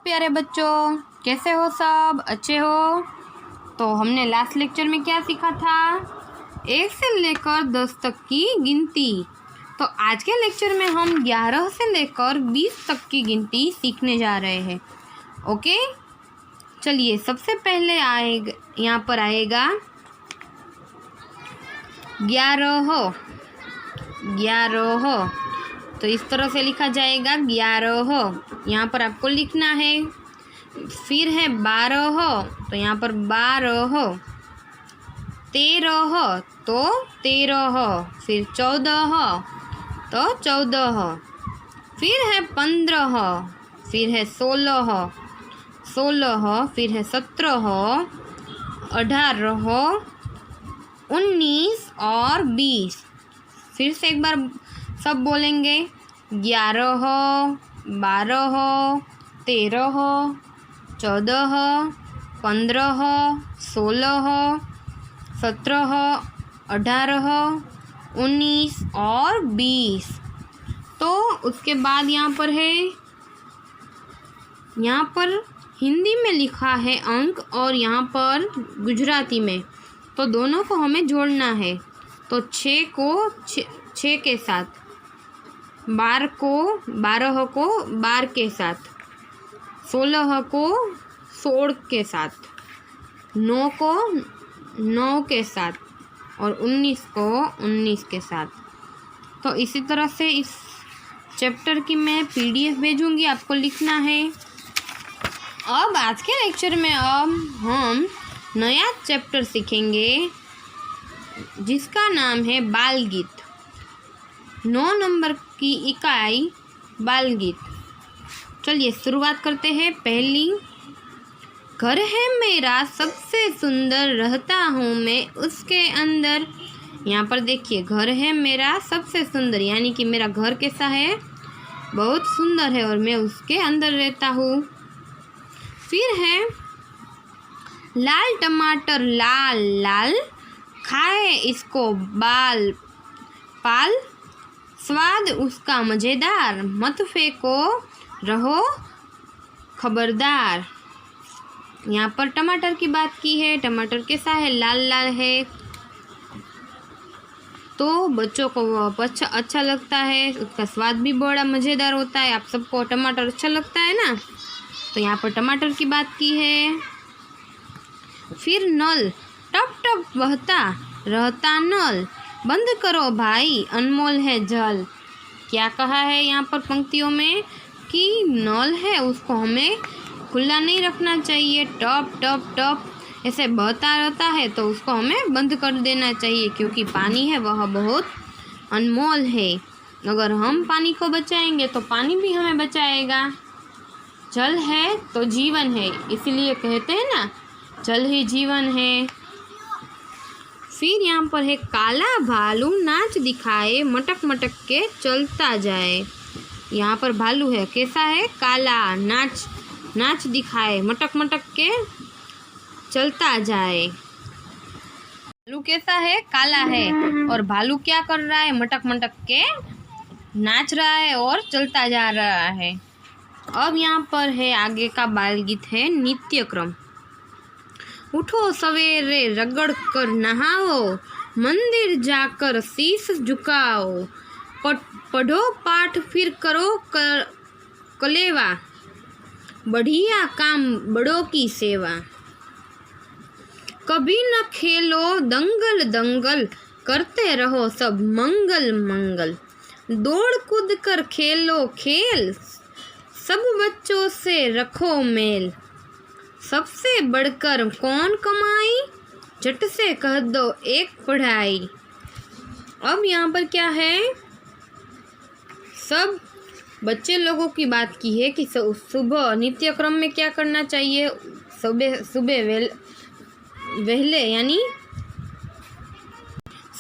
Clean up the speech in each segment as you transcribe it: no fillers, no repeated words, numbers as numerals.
प्यारे बच्चों, कैसे हो सब? अच्छे हो? तो हमने लास्ट लेक्चर में क्या सीखा था? 1 से लेकर 10 तक की गिनती। तो आज के लेक्चर में हम 11 से लेकर 20 तक की गिनती सीखने जा रहे हैं। ओके, चलिए सबसे पहले आएगा, यहाँ पर आएगा 11। तो इस तरह से लिखा जाएगा 11। यहाँ पर आपको लिखना है। फिर है 12, तो यहाँ पर 12। 13 तो 13। फिर 14 तो 14। फिर है 15। फिर है 16। फिर है 17, 18, 19 और 20। फिर से एक बार सब बोलेंगे 11, 12, 13, 14, 15, 16, 17, 18, 19 और 20। तो उसके बाद यहाँ पर हिंदी में लिखा है अंक और यहाँ पर गुजराती में, तो दोनों को हमें जोड़ना है। तो 6 को 6 के साथ, 12 को 12 के साथ, 16 को 16 के साथ, 9 को 9 के साथ और 19 को 19 के साथ। तो इसी तरह से इस चैप्टर की मैं PDF भेजूंगी, आपको लिखना है। अब आज के लेक्चर में हम नया चैप्टर सीखेंगे जिसका नाम है बाल गीत। 9 नंबर की इकाई बाल गीत। चलिए शुरुआत करते हैं। पहली, घर है मेरा सबसे सुंदर, रहता हूँ मैं उसके अंदर। यहाँ पर देखिए, घर है मेरा सबसे सुंदर, यानी कि मेरा घर कैसा है? बहुत सुंदर है और मैं उसके अंदर रहता हूँ। फिर है लाल टमाटर लाल लाल, खाए इसको बाल पाल, स्वाद उसका मज़ेदार, मत फेंको रहो खबरदार। यहाँ पर टमाटर की बात की है। टमाटर कैसा है? लाल लाल है, तो बच्चों को अच्छा लगता है, उसका स्वाद भी बड़ा मज़ेदार होता है। आप सबको टमाटर अच्छा लगता है ना? तो यहाँ पर टमाटर की बात की है। फिर नल टप टप बहता रहता नल, बंद करो भाई अनमोल है जल। क्या कहा है यहाँ पर पंक्तियों में कि नल है उसको हमें खुला नहीं रखना चाहिए। टप टप टप ऐसे बहता रहता है तो उसको हमें बंद कर देना चाहिए, क्योंकि पानी है वह बहुत अनमोल है। अगर हम पानी को बचाएंगे तो पानी भी हमें बचाएगा। जल है तो जीवन है, इसीलिए कहते हैं ना, जल ही जीवन है। फिर यहाँ पर है काला भालू नाच दिखाए, मटक मटक के चलता जाए। यहाँ पर भालू है, कैसा है? काला, नाच दिखाए, मटक मटक के चलता जाए। भालू कैसा है? काला है। और भालू क्या कर रहा है? मटक मटक के नाच रहा है और चलता जा रहा है। अब यहाँ पर है आगे का बाल गीत है नित्य क्रम। उठो सवेरे रगड़ कर नहाओ, मंदिर जाकर शीश झुकाओ, पढ़ो पाठ फिर करो कलेवा, बढ़िया काम बड़ों की सेवा। कभी न खेलो दंगल दंगल, करते रहो सब मंगल मंगल। दौड़ कूद कर खेलो खेल, सब बच्चों से रखो मेल। सबसे बढ़कर कौन कमाई, झट से कह दो एक पढ़ाई। अब यहाँ पर क्या है? सब बच्चे लोगों की बात की है कि सुबह नित्य क्रम में क्या करना चाहिए। सुबह वहले यानी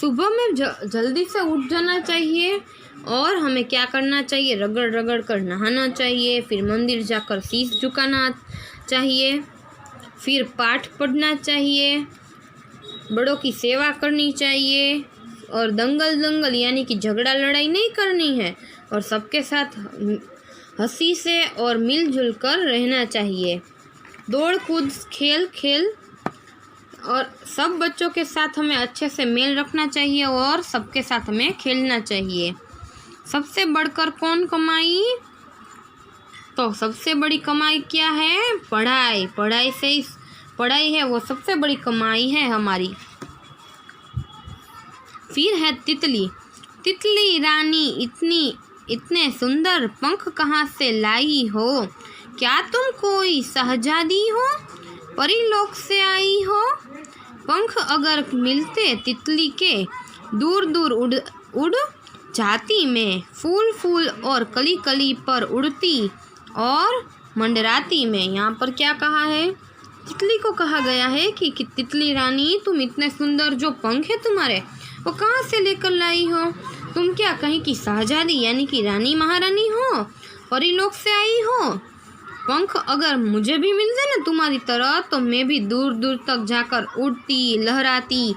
सुबह में जल्दी से उठ जाना चाहिए और हमें क्या करना चाहिए? रगड़ रगड़ कर नहाना चाहिए। फिर मंदिर जाकर शीश झुकाना चाहिए। फिर पाठ पढ़ना चाहिए, बड़ों की सेवा करनी चाहिए और दंगल दंगल यानी कि झगड़ा लड़ाई नहीं करनी है और सबके साथ हंसी से और मिलजुल कर रहना चाहिए। दौड़ कूद खेल खेल और सब बच्चों के साथ हमें अच्छे से मेल रखना चाहिए और सबके साथ हमें खेलना चाहिए। सबसे बढ़कर कौन कमाई? तो सबसे बड़ी कमाई क्या है? पढ़ाई। पढ़ाई है वो सबसे बड़ी कमाई है हमारी। फिर है तितली। तितली रानी इतने सुंदर पंख कहाँ से लाई हो? क्या तुम कोई शहजादी हो? परीलोक से आई हो? पंख अगर मिलते तितली के, दूर दूर उड़ जाती मैं। फूल फूल और कली कली पर उड़ती और मंडराती मैं। यहाँ पर क्या कहा है? तितली को कहा गया है कि तितली रानी तुम इतने सुंदर जो पंख है तुम्हारे, वो कहाँ से लेकर लाई हो? तुम क्या कहीं की शहजादी यानी कि रानी महारानी हो? परीलोक से आई हो? पंख अगर मुझे भी मिलते ना तुम्हारी तरह, तो मैं भी दूर दूर तक जाकर उड़ती लहराती,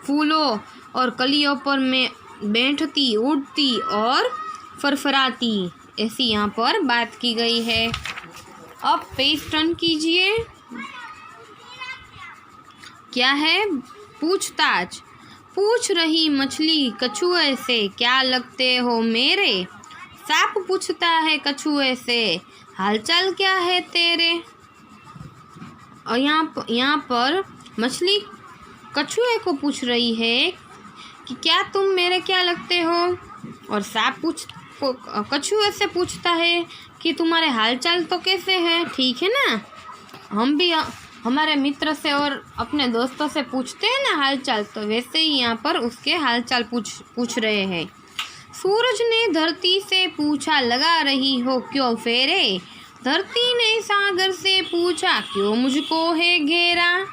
फूलों और कलियों पर मैं बैठती उड़ती और फरफराती। ऐसी यहाँ पर बात की गई है। अब पेज टर्न कीजिए। क्या है? पूछताछ। पूछ रही मछली कछुए से, क्या लगते हो मेरे? सांप पूछता है कछुए से, हालचाल क्या है तेरे? और यहाँ पर मछली कछुए को पूछ रही है कि क्या तुम मेरे क्या लगते हो? और सांप कछुए से पूछता है कि तुम्हारे हालचाल तो कैसे है? ठीक है ना? हम भी हमारे मित्र से और अपने दोस्तों से पूछते हैं ना हालचाल, तो वैसे ही यहाँ पर उसके हालचाल पूछ रहे हैं। सूरज ने धरती से पूछा, लगा रही हो क्यों फेरे? धरती ने सागर से पूछा, क्यों मुझको है घेरा?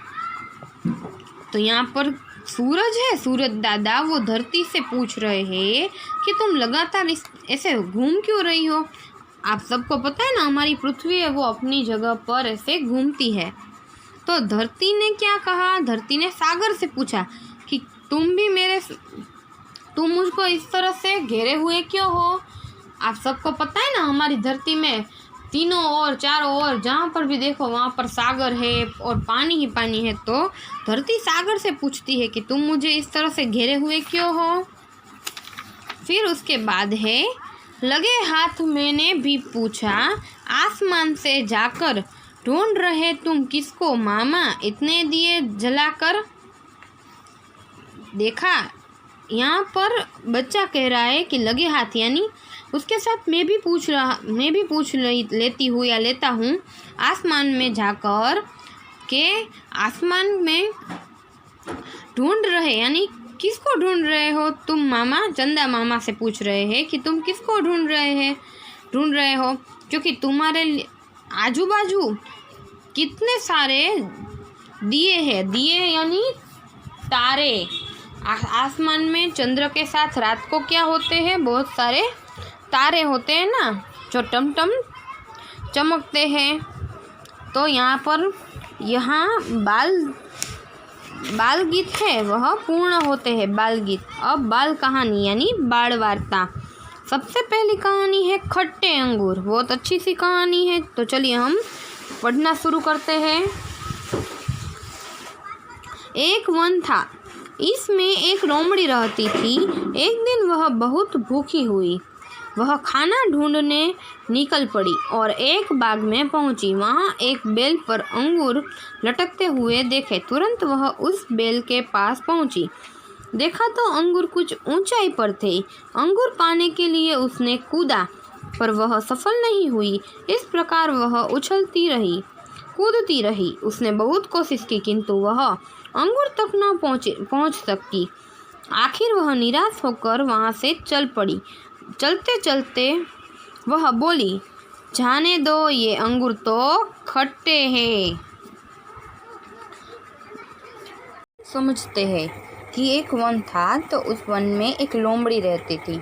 तो यहाँ पर सूरज है, सूरज दादा वो धरती से पूछ रहे हैं कि तुम लगातार ऐसे घूम क्यों रही हो? आप सबको पता है ना, हमारी पृथ्वी है वो अपनी जगह पर ऐसे घूमती है। तो धरती ने क्या कहा? धरती ने सागर से पूछा कि तुम मुझको इस तरह से घेरे हुए क्यों हो? आप सबको पता है ना, हमारी धरती में तीनों ओर चारों ओर जहाँ पर भी देखो वहाँ पर सागर है और पानी ही पानी है। तो धरती सागर से पूछती है कि तुम मुझे इस तरह से घेरे हुए क्यों हो? फिर उसके बाद है, लगे हाथ मैंने भी पूछा, आसमान से जाकर ढूंढ रहे तुम किसको मामा? इतने दिए जलाकर। देखा, यहाँ पर बच्चा कह रहा है कि लगे हाथ, यानी उसके साथ मैं भी पूछ लेती हूँ या लेता हूँ आसमान में जाकर के आसमान में ढूंढ रहे, यानी किसको ढूंढ रहे हो तुम मामा? चंदा मामा से पूछ रहे हैं कि तुम किसको ढूंढ रहे हो, क्योंकि तुम्हारे आजू बाजू कितने सारे दिए हैं। दिए यानी तारे। आसमान में चंद्र के साथ रात को क्या होते हैं? बहुत सारे तारे होते हैं ना, जो टमटम चमकते हैं। तो यहाँ पर बाल गीत है वह पूर्ण होते हैं, बाल गीत। अब बाल कहानी यानी बाल वार्ता। सबसे पहली कहानी है खट्टे अंगूर। बहुत अच्छी सी कहानी है, तो चलिए हम पढ़ना शुरू करते हैं। एक वन था, इसमें एक लोमड़ी रहती थी। एक दिन वह बहुत भूखी हुई। वह खाना ढूंढने निकल पड़ी और एक बाग में पहुंची। वहां एक बेल पर अंगूर लटकते हुए देखे। तुरंत वह उस बेल के पास पहुंची। देखा तो अंगूर कुछ ऊंचाई पर थे। अंगूर पाने के लिए उसने कूदा, पर वह सफल नहीं हुई। इस प्रकार वह उछलती रही, कूदती रही। उसने बहुत कोशिश की, किंतु वह अंगूर तक न पहुंच सकी। आखिर वह निराश होकर वहां से चल पड़ी। चलते चलते वह बोली, जाने दो, ये अंगूर तो खट्टे हैं। समझते हैं कि एक वन था, तो उस वन में एक लोमड़ी रहती थी।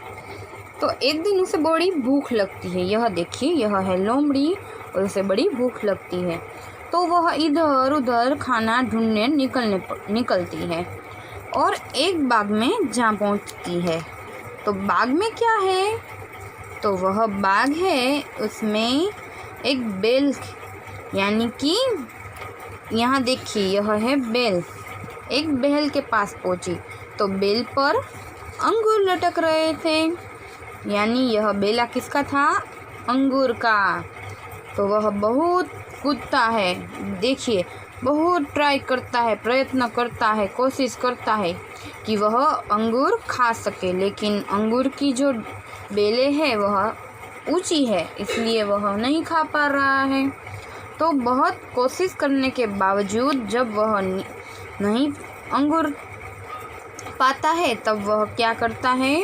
तो एक दिन उसे बड़ी भूख लगती है। यह देखिए, यह है लोमड़ी और उसे बड़ी भूख लगती है। तो वह इधर उधर खाना ढूंढने निकलती है और एक बाग में जा पहुंचती है। तो बाग में क्या है? तो वह बाग है, उसमें एक बेल, यानी कि यहाँ देखिए यह है बेल। एक बेल के पास पहुँची तो बेल पर अंगूर लटक रहे थे, यानी यह बेला किसका था? अंगूर का। तो वह बहुत कूदता है, देखिए बहुत ट्राई करता है, प्रयत्न करता है, कोशिश करता है कि वह अंगूर खा सके, लेकिन अंगूर की जो बेलें है वह ऊंची है, इसलिए वह नहीं खा पा रहा है। तो बहुत कोशिश करने के बावजूद जब वह नहीं अंगूर पाता है तब वह क्या करता है?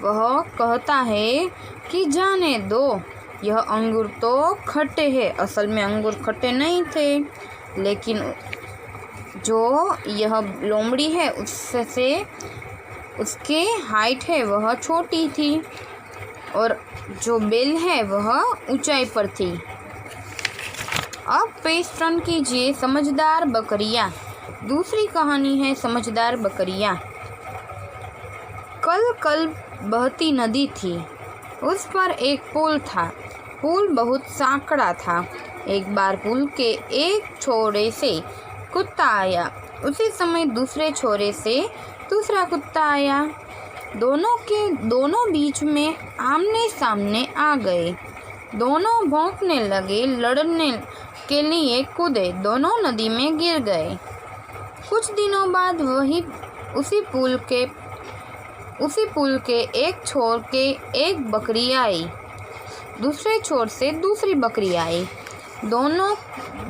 वह कहता है कि जाने दो, यह अंगूर तो खट्टे हैं। असल में अंगूर खट्टे नहीं थे, लेकिन जो यह लोमड़ी है उससे उसके हाइट है वह छोटी थी और जो बेल है वह ऊंचाई पर थी। अब पेज टर्न कीजिए, समझदार बकरियाँ। दूसरी कहानी है समझदार बकरियाँ। कल कल बहती नदी थी, उस पर एक पुल था। पुल बहुत सांकड़ा था। एक बार पुल के एक छोरे से कुत्ता आया, उसी समय दूसरे छोरे से दूसरा कुत्ता आया। दोनों बीच में आमने सामने आ गए। दोनों भौंकने लगे, लड़ने के लिए कूदे, दोनों नदी में गिर गए। कुछ दिनों बाद उसी पुल के एक छोर के एक बकरी आई, दूसरे छोर से दूसरी बकरी आई, दोनों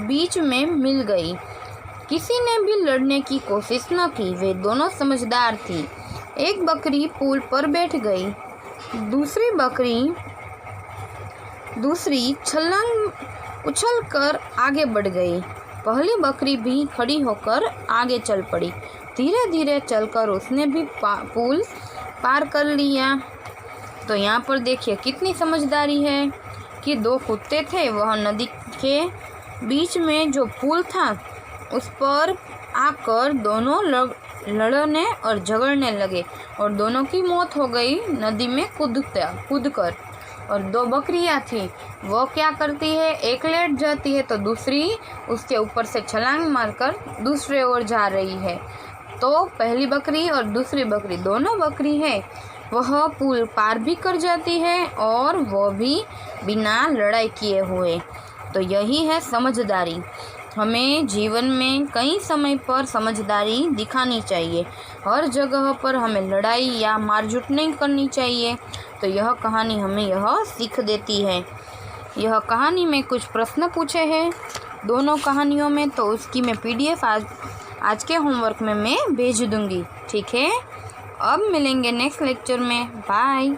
बीच में मिल गई। किसी ने भी लड़ने की कोशिश न की, वे दोनों समझदार थी। एक बकरी पुल पर बैठ गई, दूसरी छलांग उछलकर आगे बढ़ गई। पहली बकरी भी खड़ी होकर आगे चल पड़ी। धीरे धीरे चलकर उसने भी पुल पार कर लिया। तो यहाँ पर देखिए कितनी समझदारी है कि दो कुत्ते थे, वह नदी के बीच में जो पुल था उस पर आकर दोनों लड़ने और झगड़ने लगे और दोनों की मौत हो गई नदी में कूदकर। और दो बकरियां थी, वो क्या करती है, एक लेट जाती है तो दूसरी उसके ऊपर से छलांग मारकर दूसरे ओर जा रही है। तो पहली बकरी और दूसरी बकरी, दोनों बकरी है, वह पुल पार भी कर जाती है और वह भी बिना लड़ाई किए हुए। तो यही है समझदारी। हमें जीवन में कई समय पर समझदारी दिखानी चाहिए, हर जगह पर हमें लड़ाई या मारझूट नहीं करनी चाहिए। तो यह कहानी हमें यह सीख देती है। यह कहानी में कुछ प्रश्न पूछे हैं दोनों कहानियों में, तो उसकी मैं PDF आज के होमवर्क में मैं भेज दूँगी, ठीक है। अब मिलेंगे नेक्स्ट लेक्चर में, बाय।